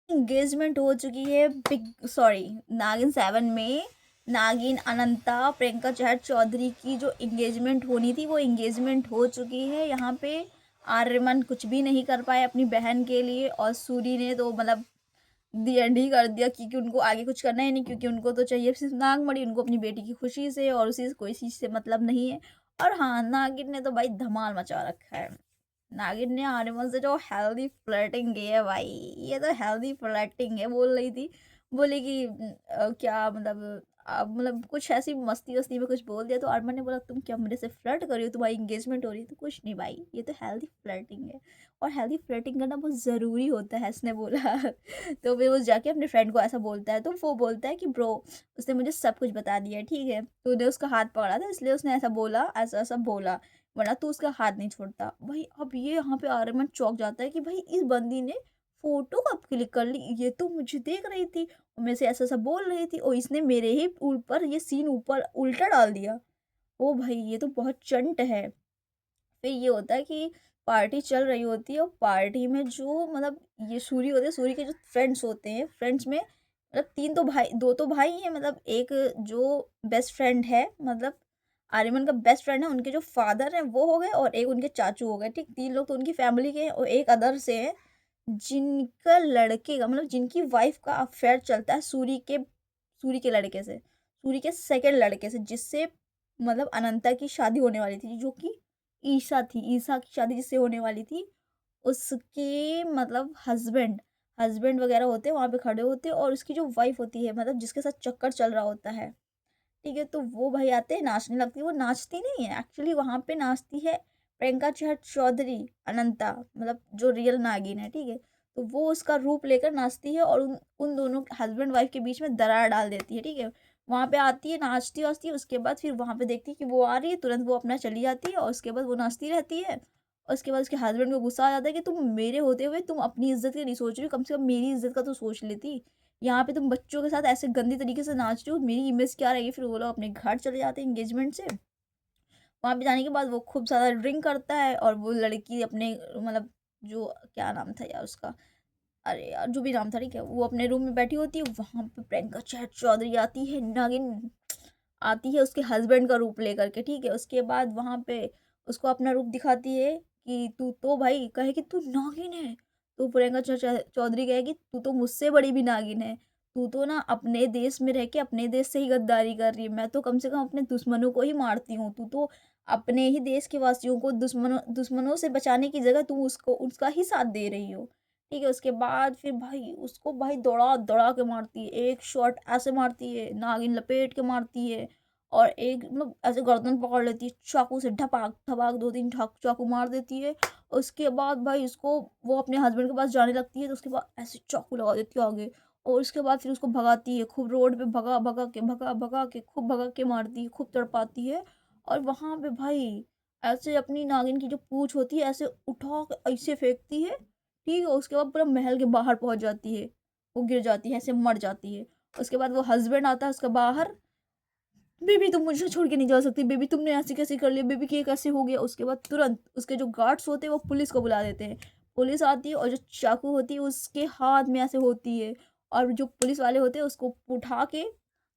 Engagement हो चुकी है बिग सॉरी नागिन 7 में। नागिन अनंता प्रियंका चहर चौधरी की जो एंगेजमेंट होनी थी वो एंगेजमेंट हो चुकी है। यहाँ पे आर्यमन कुछ भी नहीं कर पाए अपनी बहन के लिए, और सूरी ने तो मतलब दी एंड ही कर दिया, क्योंकि उनको आगे कुछ करना ही नहीं, क्योंकि उनको तो चाहिए सिर्फ नागमणि, उनको अपनी बेटी की खुशी से और उसी से कोई चीज़ से मतलब नहीं है। और हाँ, नागिन ने तो भाई धमाल मचा रखा है। नागिन ने आर्यमन से जो हेल्दी फ्लर्टिंग की है भाई, ये तो हेल्दी फ्लर्टिंग है। बोल रही थी, बोली कि क्या मतलब मतलब कुछ ऐसी मस्ती वस्ती में कुछ बोल दिया, तो आर्यमन ने बोला तुम क्या मेरे से फ्लर्ट कर रही हो, तुम्हारी एंगेजमेंट हो रही है? तो कुछ नहीं भाई, ये तो हेल्दी फ्लर्टिंग है, और हेल्दी फ्लर्टिंग करना बहुत ज़रूरी होता है, इसने बोला। तो फिर वो जाके अपने फ्रेंड को ऐसा बोलता है, तो वो बोलता है कि ब्रो उसने मुझे सब कुछ बता दिया है, ठीक है, तूने उसका हाथ पकड़ा था इसलिए उसने ऐसा बोला, ऐसा ऐसा बोला, वरना तू उसका हाथ नहीं छोड़ता भाई। अब ये यहाँ पे आर्यमन चौंक जाता है कि भाई इस बंदी ने फोटो कब क्लिक कर ली, ये तो मुझे देख रही थी और मेरे से ऐसा ऐसा बोल रही थी, और इसने मेरे ही ऊपर ये सीन ऊपर उल्टा डाल दिया। ओ भाई ये तो बहुत चंट है। फिर ये होता है कि पार्टी चल रही होती है, और पार्टी में जो मतलब ये सूरी होते हैं, सूरी के जो फ्रेंड्स होते हैं, फ्रेंड्स में मतलब तीन तो भाई, दो तो भाई हैं, मतलब एक जो बेस्ट फ्रेंड है, मतलब आर्यमन का बेस्ट फ्रेंड है, उनके जो फादर हैं वो हो गए, और एक उनके चाचू हो गए, ठीक, तीन लोग तो उनकी फैमिली के हैं, और एक अदर से है जिनका लड़के का मतलब जिनकी वाइफ का अफेयर चलता है सूरी के लड़के से, सूरी के सेकंड लड़के से, जिससे मतलब अनंता की शादी होने वाली थी, जो कि ईशा थी, ईशा की शादी जिससे होने वाली थी, उसके मतलब हस्बैंड हस्बैंड वगैरह होते हैं वहाँ पे खड़े होते हैं, और उसकी जो वाइफ होती है मतलब जिसके साथ चक्कर चल रहा होता है, ठीक है, तो वो भाई आते हैं, नाचने लगती है। वो नाचती नहीं है एक्चुअली, वहाँ पे नाचती है प्रियंका चहर चौधरी, अनंता मतलब जो रियल नागिन है, ठीक है। तो वो उसका रूप लेकर नाचती है, और उन उन दोनों हस्बैंड वाइफ के बीच में दरार डाल देती है, ठीक है। वहाँ पे आती है, नाचती वाचती है, उसके बाद फिर वहाँ पे देखती है कि वो आ रही है, तुरंत वो अपना चली जाती है, और उसके बाद वो नाचती रहती है। और उसके बाद उसके हस्बैंड को गुस्सा आ जाता है कि तुम मेरे होते हुए तुम अपनी इज्जत की नहीं सोच रही हो, कम से कम मेरी इज्जत का तो सोच लेती। यहाँ पे तुम बच्चों के साथ ऐसे गंदी तरीके से नाच रही हो, मेरी इमेज क्या रहेगी? फिर वो लोग अपने घर चले जाते हैं एंगेजमेंट से। वहाँ पे जाने के बाद वो खूब ज़्यादा ड्रिंक करता है, और वो लड़की अपने मतलब जो क्या नाम था यार उसका, अरे यार जो भी नाम था, ठीक है, वो अपने रूम में बैठी होती है। वहाँ पे प्रियंका चैट चौधरी आती है, नागिन आती है उसके हस्बैंड का रूप लेकर के, ठीक है। उसके बाद वहाँ पे उसको अपना रूप दिखाती है कि तू तो भाई कहे कि तू नागिन है, तो प्रियंका चौधरी कहेगी तू तो मुझसे बड़ी भी नागिन है, तू तो ना अपने देश में रह के अपने देश से ही गद्दारी कर रही है, मैं तो कम से कम अपने दुश्मनों को ही मारती हूँ, तू तो अपने ही देश के वासियों को दुश्मनों दुश्मनों से बचाने की जगह तू उसको उसका ही साथ दे रही हो, ठीक है। उसके बाद फिर भाई उसको भाई दौड़ा दौड़ा के मारती है, एक शॉट ऐसे मारती है, नागिन लपेट के मारती है, और एक मतलब ऐसे गर्दन पकड़ लेती है, चाकू से ढपाक धपाक 2-3 चाकू मार देती है। उसके बाद भाई उसको वो अपने हस्बैंड के पास जाने लगती है, तो उसके बाद ऐसे चाकू लगा देती है आगे, और उसके बाद फिर उसको भगाती है, खूब रोड पे भगा भगा के खूब भगा के मारती है, खूब तड़पाती है। और वहाँ पे भाई ऐसे अपनी नागिन की जो पूँछ होती है ऐसे उठा के ऐसे फेंकती है, ठीक है। उसके बाद पूरा महल के बाहर पहुँच जाती है, वो गिर जाती है, ऐसे मर जाती है। उसके बाद वो हस्बैंड आता है उसका बाहर, बेबी तुम मुझे छोड़ के नहीं जा सकती, बेबी तुमने ऐसे कैसे कर लिया, बेबी के कैसे हो गया? उसके बाद तुरंत उसके जो गार्ड्स होते हैं वो पुलिस को बुला देते हैं। पुलिस आती है, और जो चाकू होती है उसके हाथ में ऐसे होती है, और जो पुलिस वाले होते हैं उसको उठा के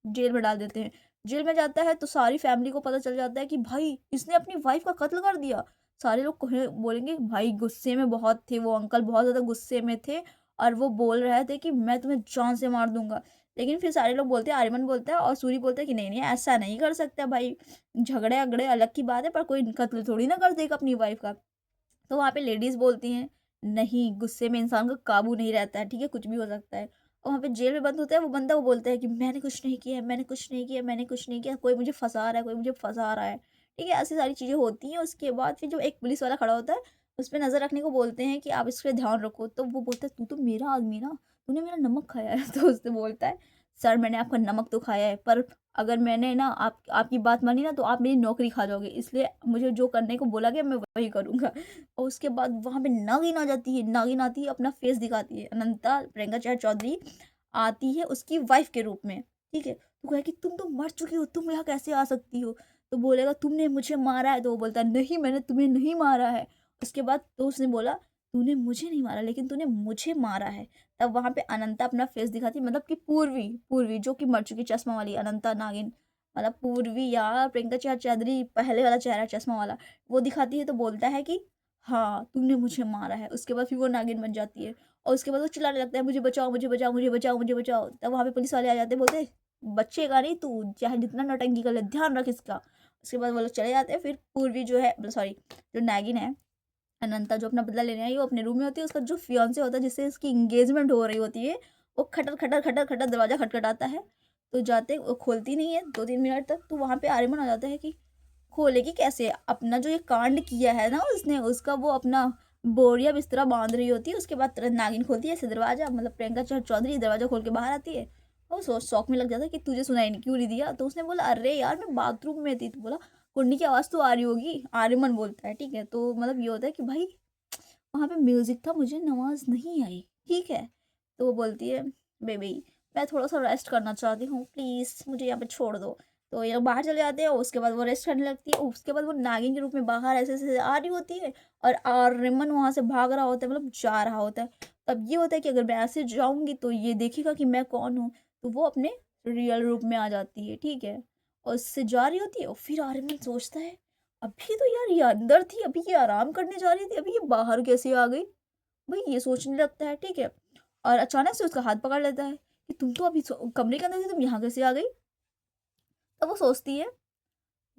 जेल में डाल देते हैं। जेल में जाता है तो सारी फैमिली को पता चल जाता है कि भाई इसने अपनी वाइफ का कत्ल कर दिया। सारे लोग बोलेंगे भाई गुस्से में बहुत थे, वो अंकल बहुत ज़्यादा गुस्से में थे, और वो बोल रहे थे कि मैं तुम्हें जान से मार दूंगा। लेकिन फिर सारे लोग बोलते हैं, आर्यमन बोलता है और सूरी बोलता है कि नहीं नहीं ऐसा नहीं कर सकता भाई, झगड़े अगड़े अलग की बात है, पर कोई कत्ल थोड़ी ना कर देगा अपनी वाइफ का। तो वहाँ पे लेडीज बोलती हैं नहीं, गुस्से में इंसान का काबू नहीं रहता है, ठीक है, कुछ भी हो सकता है। और वहाँ पे जेल में बंद होता है वो बंदा, वो बोलता है कि मैंने कुछ नहीं किया, मैंने कुछ नहीं किया, मैंने कुछ नहीं किया, कोई मुझे फंसा रहा है, कोई मुझे फंसा रहा है, ठीक है। ऐसी सारी चीज़ें होती हैं। उसके बाद फिर जो एक पुलिस वाला खड़ा होता है उस पर नज़र रखने को बोलते हैं कि आप इस पर ध्यान रखो, तो वो बोलता है तू तो मेरा आदमी ना, तूने मेरा नमक खाया है। तो उसने बोलता है सर मैंने आपका नमक तो खाया है, पर अगर मैंने ना आपकी बात मानी ना तो आप मेरी नौकरी खा जाओगे, इसलिए मुझे जो करने को बोला गया मैं वही करूँगा। और उसके बाद वहाँ पे नागिन आ जाती है, नागिन आती है अपना फेस दिखाती है, अनंता प्रियंका चहर चौधरी आती है उसकी वाइफ के रूप में, ठीक है। तो कहे कि तुम तो मर चुकी हो, तुम यहाँ कैसे आ सकती हो? तो बोलेगा तुमने मुझे मारा है, तो वो बोलता है नहीं मैंने तुम्हें नहीं मारा है। उसके बाद तो उसने बोला तूने मुझे नहीं मारा लेकिन तूने मुझे मारा है। तब वहाँ पे अनंता अपना फेस दिखाती है, मतलब कि पूर्वी पूर्वी जो कि मर चुकी चश्मा वाली अनंता नागिन, मतलब पूर्वी यार प्रियंका चौधरी पहले वाला चेहरा चश्मा वाला, वो दिखाती है तो बोलता है कि हाँ, तूने मुझे मारा है। उसके बाद फिर वो नागिन बन जाती है और उसके बाद वो चिल्लाने लगता है, मुझे बचाओ, मुझे बचाओ, मुझे बचाओ, मुझे बचाओ। तब वहाँ पे पुलिस वाले आ जाते हैं, बोलते बचेगा नहीं तू, चाहे जितना नौटंकी कर ले, ध्यान रख इसका। उसके बाद वो लोग चले जाते हैं, फिर पूर्वी जो है सॉरी जो नागिन है अनंता जो अपना बदला लेने आई वो अपने रूम में होती है, उसका जो फियांसे होता है जिससे इसकी एंगेजमेंट हो रही होती है, वो खटर खटर खटर खटर दरवाजा खटखटाता है। तो जाते वो खोलती नहीं है 2-3 मिनट तक, तो वहाँ पे आर्यमन आ जाता है कि खोलेगी कैसे, अपना जो ये कांड किया है ना उसने, उसका वो अपना बोरिया बिस्तरा बांध रही होती है। उसके बाद तुरंत नागिन खोलती है ऐसे दरवाजा, मतलब प्रियंका चौधरी दरवाजा खोल के बाहर आती है और शौक में लग जाता है कि तुझे सुनाई नहीं क्यों नहीं दिया। तो उसने बोला अरे यार मैं बाथरूम में थी। तो बोला कुंडी की आवाज़ तो आ रही होगी, आर्यमन बोलता है ठीक है। तो मतलब ये होता है कि भाई वहाँ पे म्यूज़िक था, मुझे नमाज़ नहीं आई, ठीक है। तो वो बोलती है, बेबी मैं थोड़ा-सा रेस्ट करना चाहती हूँ, प्लीज़ मुझे यहाँ पे छोड़ दो। तो ये लोग बाहर चले जाते हैं, उसके बाद वो रेस्ट करने लगती है। उसके बाद वो नागिन के रूप में बाहर ऐसे-ऐसे आ रही होती है और आर्यमन वहाँ से भाग रहा होता है, मतलब जा रहा होता है। तब ये होता है कि अगर मैं ऐसे जाऊँगी तो ये देखेगा कि मैं कौन हूँ, तो वो अपने रियल रूप में आ जाती है, ठीक है। और उससे जा रही होती है और फिर आर्यमन सोचता है अभी तो यार ये अंदर थी, अभी ये आराम करने जा रही थी, अभी ये बाहर कैसे आ गई? भाई ये सोचने लगता है, ठीक है। और अचानक से उसका हाथ पकड़ लेता है कि तुम तो अभी कमरे के अंदर थी, तुम यहाँ कैसे आ गई? तब वो सोचती है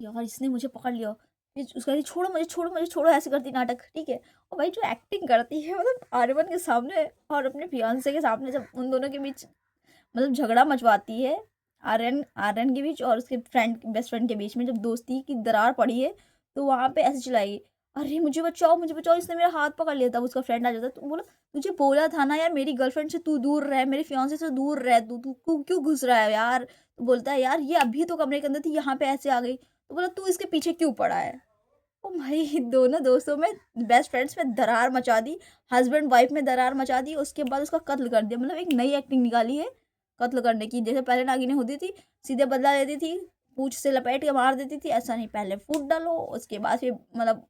यार इसने मुझे पकड़ लिया। फिर उसका कहती, छोड़ो मुझे, छोड़ो मुझे, छोड़ो, ऐसे करती नाटक, ठीक है। और भाई जो एक्टिंग करती है मतलब आर्यमन के सामने और अपने फियांसे के सामने, जब उन दोनों के बीच मतलब झगड़ा मचवाती है, आर्यन आर्यन के बीच और उसके फ्रेंड बेस्ट फ्रेंड के बीच में जब दोस्ती की दरार पड़ी है, तो वहाँ पे ऐसे चिल्लाई, अरे मुझे बचाओ, इसने मेरा हाथ पकड़ लिया। तब उसका फ्रेंड आ जाता है, तो बोला तुझे बोला था ना यार मेरी गर्लफ्रेंड से तू दूर रह, मेरे फियांसे से दूर रह, तू तू तू क्यों घुस रहा है यार। तो बोलता है यार ये अभी तो कमरे के अंदर थी, यहाँ पे ऐसे आ गई। तो बोला तू इसके पीछे क्यों पड़ा है। ओ भाई दोनों दोस्तों में, बेस्ट फ्रेंड्स में दरार मचा दी, हस्बैंड वाइफ में दरार मचा दी, उसके बाद उसका कत्ल कर दिया। मतलब एक नई एक्टिंग निकाली है कत्ल करने की। जैसे पहले नागिनें होती थी सीधे बदला लेती थी, पूंछ से लपेट के मार देती थी, ऐसा नहीं, पहले फूट डालो उसके बाद फिर मतलब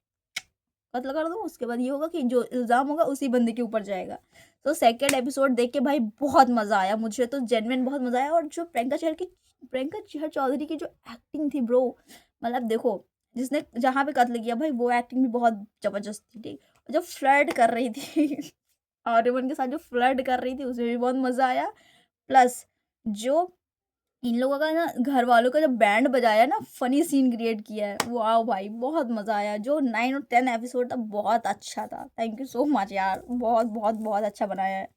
कत्ल कर दो। उसके बाद ये होगा कि जो इल्ज़ाम होगा उसी बंदे के ऊपर जाएगा। तो सेकंड एपिसोड देख के भाई बहुत मज़ा आया, मुझे तो जेन्युइन बहुत मज़ा आया। और जो प्रियंका चहर चौधरी की जो एक्टिंग थी ब्रो, मतलब देखो जिसने जहाँ पे कत्ल किया भाई वो एक्टिंग भी बहुत ज़बरदस्त थी, ठीक। जो फ्लर्ट कर रही थी आर्यमन के साथ जो फ्लर्ट कर रही थी उसमें भी बहुत मज़ा आया। प्लस जो इन लोगों का ना घर वालों का जब बैंड बजाया ना, फनी सीन क्रिएट किया है, वाह भाई बहुत मज़ा आया। जो 9 और 10 एपिसोड था बहुत अच्छा था। थैंक यू सो मच यार, बहुत बहुत बहुत अच्छा बनाया है।